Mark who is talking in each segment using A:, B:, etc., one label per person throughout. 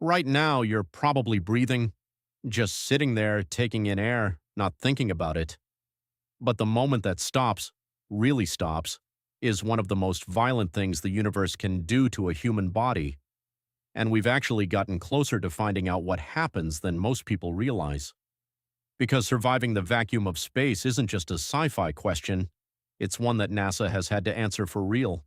A: Right now, you're probably breathing, just sitting there taking in air, not thinking about it. But the moment that stops, really stops, is one of the most violent things the universe can do to a human body. And we've actually gotten closer to finding out what happens than most people realize. Because surviving the vacuum of space isn't just a sci-fi question, it's one that NASA has had to answer for real.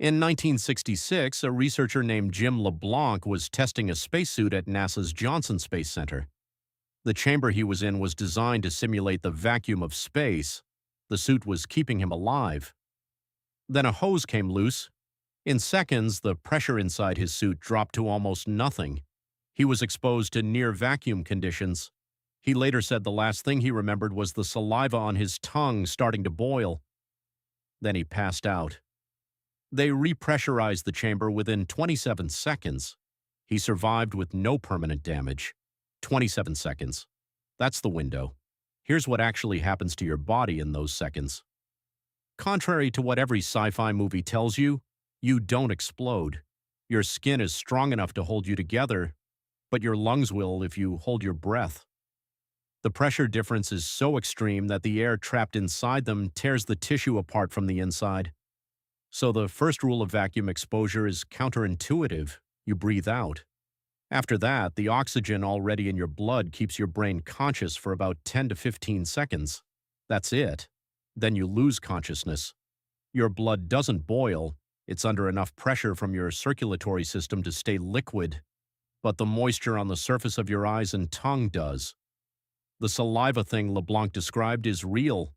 A: In 1966, a researcher named Jim LeBlanc was testing a spacesuit at NASA's Johnson Space Center. The chamber he was in was designed to simulate the vacuum of space. The suit was keeping him alive. Then a hose came loose. In seconds, the pressure inside his suit dropped to almost nothing. He was exposed to near vacuum conditions. He later said the last thing he remembered was the saliva on his tongue starting to boil. Then he passed out. They repressurized the chamber within 27 seconds. He survived with no permanent damage. 27 seconds. That's the window. Here's what actually happens to your body in those seconds. Contrary to what every sci-fi movie tells you, you don't explode. Your skin is strong enough to hold you together, but your lungs will if you hold your breath. The pressure difference is so extreme that the air trapped inside them tears the tissue apart from the inside. So the first rule of vacuum exposure is counterintuitive. You breathe out. After that, the oxygen already in your blood keeps your brain conscious for about 10 to 15 seconds. That's it. Then you lose consciousness. Your blood doesn't boil. It's under enough pressure from your circulatory system to stay liquid. But the moisture on the surface of your eyes and tongue does. The saliva thing LeBlanc described is real.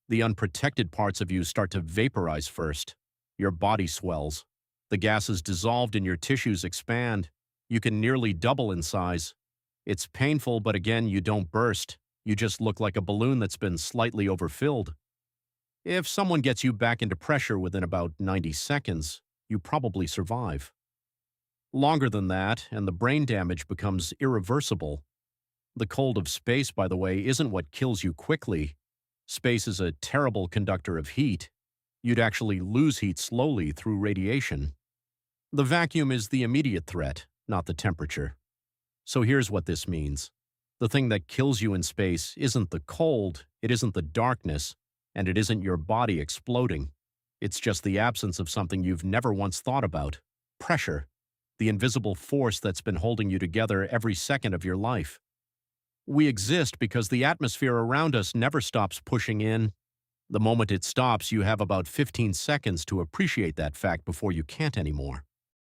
A: The unprotected parts of you start to vaporize first. Your body swells. The gases dissolved in your tissues expand. You can nearly double in size. It's painful, but again, you don't burst. You just look like a balloon that's been slightly overfilled. If someone gets you back into pressure within about 90 seconds, you probably survive. Longer than that, and the brain damage becomes irreversible. The cold of space, by the way, isn't what kills you quickly. Space is a terrible conductor of heat. You'd actually lose heat slowly through radiation. The vacuum is the immediate threat, not the temperature. So here's what this means. The thing that kills you in space isn't the cold, it isn't the darkness, and it isn't your body exploding. It's just the absence of something you've never once thought about. Pressure. The invisible force that's been holding you together every second of your life. We exist because the atmosphere around us never stops pushing in. The moment it stops, you have about 15 seconds to appreciate that fact before you can't anymore.